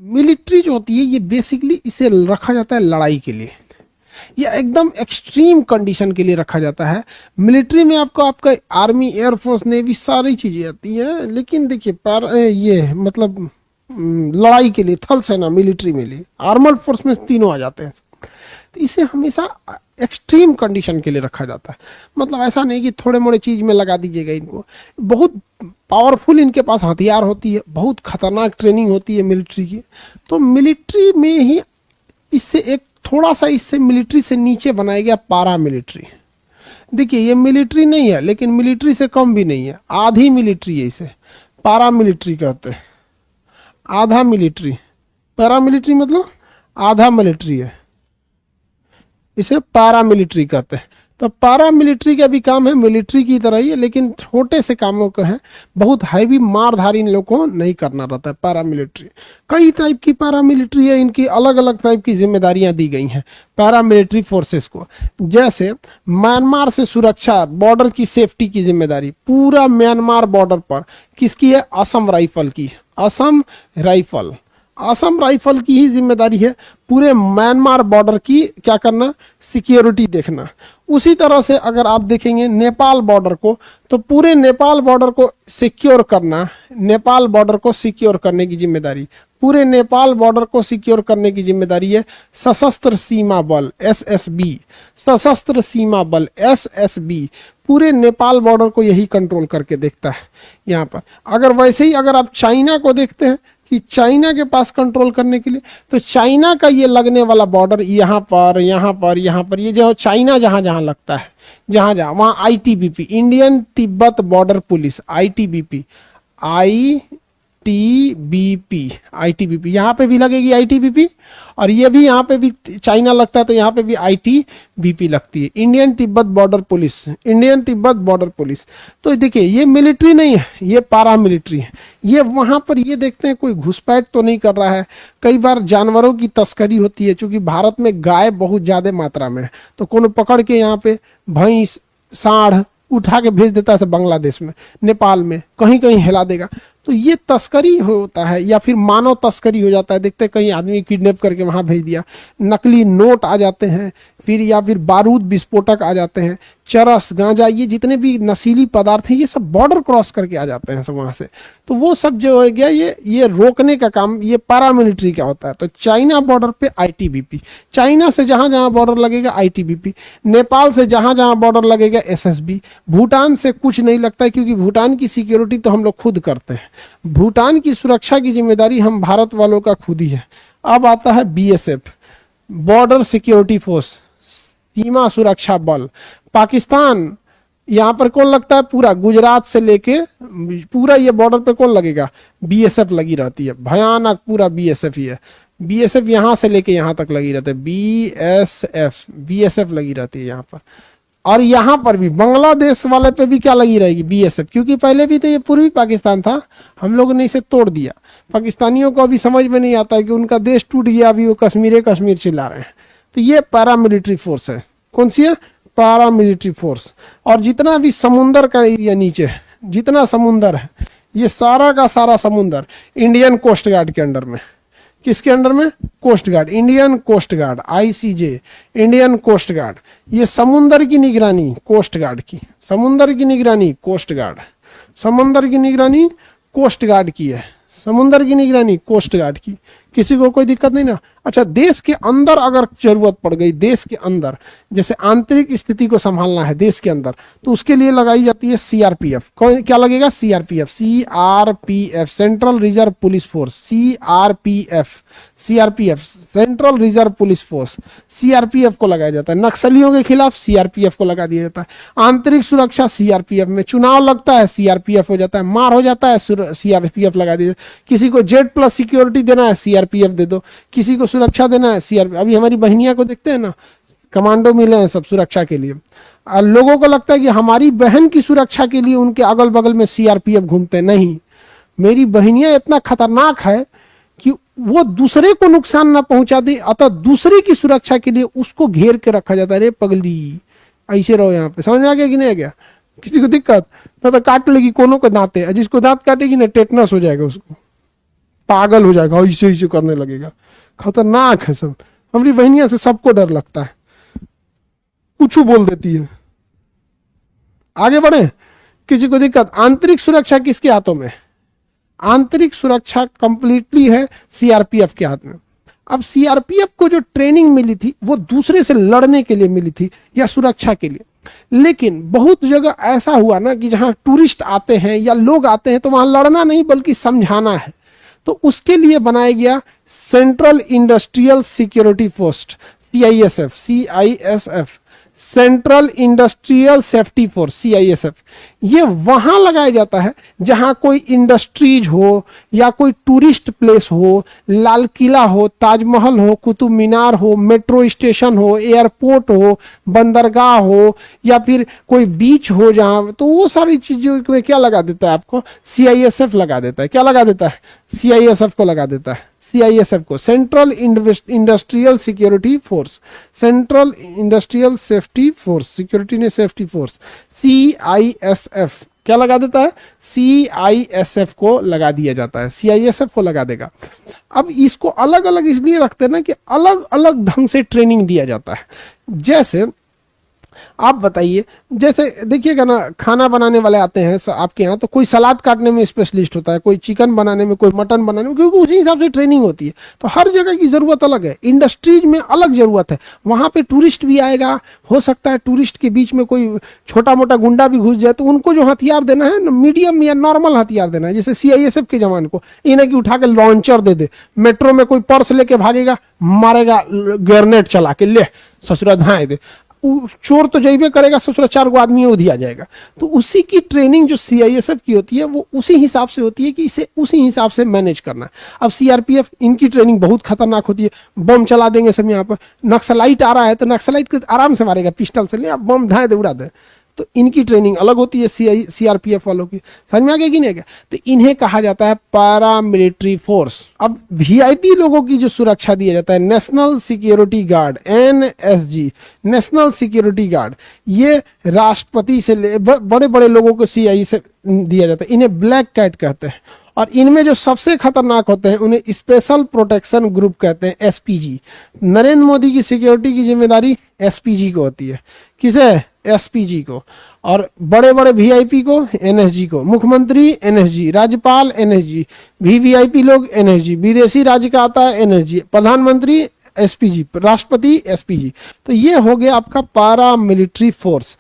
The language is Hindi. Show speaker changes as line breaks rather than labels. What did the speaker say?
मिलिट्री जो होती है ये बेसिकली इसे रखा जाता है लड़ाई के लिए, या एकदम एक्सट्रीम कंडीशन के लिए रखा जाता है। मिलिट्री में आपको आपका आर्मी, एयरफोर्स, नेवी सारी चीजें आती हैं, लेकिन देखिए ये मतलब लड़ाई के लिए थल सेना, मिलिट्री में लिए आर्मर्ड फोर्स में तीनों आ जाते हैं। तो इसे हमेशा एक्सट्रीम कंडीशन के लिए रखा जाता है। मतलब ऐसा नहीं कि थोड़े मोड़े चीज में लगा दीजिएगा इनको, बहुत पावरफुल इनके पास हथियार होती है, बहुत खतरनाक ट्रेनिंग होती है मिलिट्री की। तो मिलिट्री में ही इससे एक थोड़ा सा इससे मिलिट्री से नीचे बनाया गया पारा मिलिट्री। देखिए ये मिलिट्री नहीं है, लेकिन मिलिट्री से कम भी नहीं है, आधी मिलिट्री है, इसे पारा मिलिट्री कहते हैं। आधा मिलिट्री, पैरा मिलिट्री मतलब आधा मिलिट्री है, इसे पारा मिलिट्री कहते हैं। तो पारा मिलिट्री का भी काम है मिलिट्री की तरह ही है, लेकिन छोटे से कामों का है, बहुत हैवी मारधारी इन लोगों को नहीं करना रहता है। पारा मिलिट्री कई टाइप की पारा मिलिट्री है, इनकी अलग अलग टाइप की जिम्मेदारियां दी गई हैं पारा मिलिट्री फोर्सेस को। जैसे म्यांमार से सुरक्षा, बॉर्डर की सेफ्टी की जिम्मेदारी पूरा म्यांमार बॉर्डर पर किसकी है? असम राइफल की। असम राइफल, असम राइफल की ही जिम्मेदारी है पूरे म्यांमार बॉर्डर की क्या करना? सिक्योरिटी देखना। उसी तरह से अगर आप देखेंगे नेपाल बॉर्डर को, तो पूरे नेपाल बॉर्डर को सिक्योर करना, नेपाल बॉर्डर को सिक्योर करने की जिम्मेदारी, पूरे नेपाल बॉर्डर को सिक्योर करने की जिम्मेदारी है सशस्त्र सीमा बल एसएसबी। सशस्त्र सीमा बल एसएसबी पूरे नेपाल बॉर्डर को यही कंट्रोल करके देखता है यहाँ पर। अगर वैसे ही अगर आप चाइना को देखते हैं कि चाइना के पास कंट्रोल करने के लिए, तो चाइना का ये लगने वाला बॉर्डर यहाँ पर, यहाँ पर, यहाँ पर, ये जो चाइना जहाँ जहाँ लगता है, जहाँ जहाँ, वहाँ ITBP, Indian Tibet border police, ITBP, ITBP, ITBP यहाँ पे भी लगेगी आईटीबीपी, और ये भी यहाँ पे भी चाइना लगता है तो यहाँ पे भी आईटीबीपी लगती है, Indian Tibet border police, Indian Tibet border police. तो देखिए ये मिलिट्री नहीं है, ये पारा मिलिट्री है। ये वहाँ पर ये देखते हैं कोई घुसपैठ तो नहीं कर रहा है। कई बार जानवरों की तस्करी होती है, क्योंकि भारत में गाय बहुत ज्यादा मात्रा में है, तो कोनो पकड़ के यहाँ पे भैंस, सांड उठा के भेज देता है बांग्लादेश में, नेपाल में, कहीं कहीं हिला देगा। तो ये तस्करी होता है, या फिर मानव तस्करी हो जाता है। देखते हैं कहीं आदमी किडनैप करके वहां भेज दिया, नकली नोट आ जाते हैं, फिर या फिर बारूद विस्फोटक आ जाते हैं, चरस, गांजा, ये जितने भी नशीली पदार्थ हैं ये सब बॉर्डर क्रॉस करके आ जाते हैं सब वहां से। तो वो सब जो हो गया ये रोकने का काम ये पारामिलिट्री का होता है। तो चाइना बॉर्डर पे आईटीबीपी, चाइना से जहां जहां बॉर्डर लगेगा आईटीबीपी, नेपाल से जहां जहां बॉर्डर लगेगा एसएसबी, भूटान से कुछ नहीं लगता है क्योंकि भूटान की सिक्योरिटी तो हम लोग खुद करते हैं, भूटान की सुरक्षा की जिम्मेदारी हम भारत वालों का खुद ही है। अब आता है बीएसएफ, बॉर्डर सिक्योरिटी फोर्स, सीमा सुरक्षा बल। पाकिस्तान यहाँ पर कौन लगता है? पूरा गुजरात से लेके पूरा ये बॉर्डर पे कौन लगेगा? बीएसएफ लगी रहती है, भयानक पूरा बीएसएफ ही है। बीएसएफ यहाँ से लेके यहाँ तक लगी रहती है, बीएसएफ लगी रहती है यहाँ पर। और यहाँ पर भी बांग्लादेश वाले पे भी क्या लगी रहेगी? बीएसएफ, क्योंकि पहले भी तो ये पूर्वी पाकिस्तान था, हम लोगों ने इसे तोड़ दिया। पाकिस्तानियों को अभी समझ में नहीं आता है कि उनका देश टूट गया, अभी वो कश्मीर चिल्ला रहे हैं। तो ये पैरामिलिट्री फोर्स है। कौन सी है? Paramilitary force. और जितना भी समुंदर का एरिया नीचे है, जितना समुंदर है, ये सारा का सारा समुंदर इंडियन कोस्ट गार्ड के अंडर में। किसके अंडर में? Coast guard, Indian coast guard, ICJ, Indian coast guard. ये समुंदर की निगरानी कोस्ट गार्ड की, समुंदर की निगरानी कोस्ट गार्ड, समुंदर की निगरानी कोस्ट गार्ड की है, समुंदर की निगरानी कोस्ट गार्ड की। किसी को कोई दिक्कत नहीं ना। अच्छा, देश के अंदर अगर जरूरत पड़ गई, देश के अंदर जैसे आंतरिक स्थिति को संभालना है देश के अंदर, तो उसके लिए लगाई जाती है सीआरपीएफ। क्या लगेगा? CRPF, CRPF, central reserve police force, CRPF, CRPF, central reserve police force, CRPF को लगाया जाता है। नक्सलियों के खिलाफ सीआरपीएफ को लगा दिया जाता है। आंतरिक सुरक्षा सीआरपीएफ में, चुनाव लगता है सीआरपीएफ हो जाता है, मार हो जाता है सीआरपीएफ लगा दिया। किसी को जेड प्लस सिक्योरिटी देना है सीआरपीएफ दे दो, किसी को सुरक्षा देना है सीआरपीएफ। अभी हमारी बहनिया को देखते हैं ना, कमांडो मिले हैं सब सुरक्षा के लिए। लोगों को लगता है कि हमारी बहन की सुरक्षा के लिए उनके अगल बगल में सीआरपीएफ घूमते हैं। नहीं, मेरी बहनिया इतना खतरनाक है कि वो दूसरे को नुकसान ना पहुंचा दे, अतः दूसरे की सुरक्षा के लिए उसको घेर के रखा जाता है। अरे पगली, ऐसे रहो यहाँ पे। समझ में आ गया कि नहीं आ गया? किसी को दिक्कत ना तो काट लेगी, कोनो को दांत है, जिसको दांत काटेगी ना टेटनस हो जाएगा उसको। पागल हो जाएगा, ऐसे ऐसे करने लगेगा। खतरनाक है सब। हमारी बहनिया से सबको डर लगता है, कुछ बोल देती है। आगे बढ़े, किसी को दिक्कत? आंतरिक सुरक्षा किसके हाथों में? आंतरिक सुरक्षा कंप्लीटली है सीआरपीएफ के हाथ में। अब सीआरपीएफ को जो ट्रेनिंग मिली थी वो दूसरे से लड़ने के लिए मिली थी या सुरक्षा के लिए, लेकिन बहुत जगह ऐसा हुआ ना कि जहां टूरिस्ट आते हैं या लोग आते हैं तो वहां लड़ना नहीं बल्कि समझाना है। तो उसके लिए बनाया गया central industrial security force, CISF, central industrial safety force, CISF. ये वहां लगाया जाता है जहां कोई इंडस्ट्रीज हो या कोई टूरिस्ट प्लेस हो, लाल किला हो, ताजमहल हो, कुतुब मीनार हो, मेट्रो स्टेशन हो, एयरपोर्ट हो, बंदरगाह हो, या फिर कोई बीच हो जहां, तो वो सारी चीजों में क्या लगा देता है आपको? सीआईएसएफ लगा देता है। क्या लगा देता है? सीआईएसएफ को लगा देता है। सीआईएसएफ को central industrial security force, central industrial safety force, security ने सेफ्टी फोर्स, सीआईएसएफ क्या लगा देता है? सीआईएसएफ को लगा दिया जाता है, सीआईएसएफ को लगा देगा। अब इसको अलग अलग इसलिए रखते हैं ना कि अलग अलग ढंग से ट्रेनिंग दिया जाता है। जैसे आप बताइए, जैसे देखिएगा ना, खाना बनाने वाले आते हैं आपके यहाँ, तो कोई सलाद काटने में स्पेशलिस्ट होता है, कोई चिकन बनाने में, कोई मटन बनाने में, क्योंकि उसी हिसाब से ट्रेनिंग होती है। तो हर जगह की जरूरत अलग है, इंडस्ट्रीज में अलग जरूरत है। वहां पे टूरिस्ट भी आएगा, हो सकता है टूरिस्ट के बीच में कोई छोटा मोटा गुंडा भी घुस जाए, तो उनको जो हथियार देना है ना, मीडियम या नॉर्मल हथियार देना है। जैसे सीआईएसएफ के जवान को इन्हें की उठा के लॉन्चर दे दे, मेट्रो में कोई पर्स लेके भागेगा, मारेगा ग्रेनेड चला के, ले ससुरा धाए दे, चोर तो जैबे करेगा, ससुरा 4 गो आदमी उधी आ जाएगा। तो उसी की ट्रेनिंग जो सीआईएसएफ की होती है वो उसी हिसाब से होती है कि इसे उसी हिसाब से मैनेज करना है। अब सीआरपीएफ, इनकी ट्रेनिंग बहुत खतरनाक होती है। बम चला देंगे सब यहाँ पर, नक्सलाइट आ रहा है तो नक्सलाइट को आराम से मारेगा, पिस्टल से ले आप बम धाए दे, उड़ा दे। तो इनकी ट्रेनिंग अलग होती है सीआरपीएफ वालों की। समझ में आ गया कि नहीं? तो इन्हें कहा जाता है पैरामिलिट्री फोर्स। अब वीआईपी लोगों की जो सुरक्षा दिया जाता है, national security guard, NSG, national security guard, ये राष्ट्रपति से बड़े बड़े लोगों को सीआई से दिया जाता है। इन्हें ब्लैक कैट कहते हैं। और इनमें जो सबसे खतरनाक होते हैं उन्हें स्पेशल प्रोटेक्शन ग्रुप कहते हैं, एसपीजी। नरेंद्र मोदी की सिक्योरिटी की जिम्मेदारी एसपीजी को होती है। किसे? एसपीजी को। और बड़े बड़े वीआईपी को एनएसजी को, मुख्यमंत्री एनएसजी, राज्यपाल एनएसजी, वीवीआईपी लोग एनएसजी, विदेशी राज्य का आता है एनएसजी, प्रधानमंत्री एसपीजी, राष्ट्रपति एसपीजी। तो ये हो गया आपका पैरा मिलिट्री फोर्स।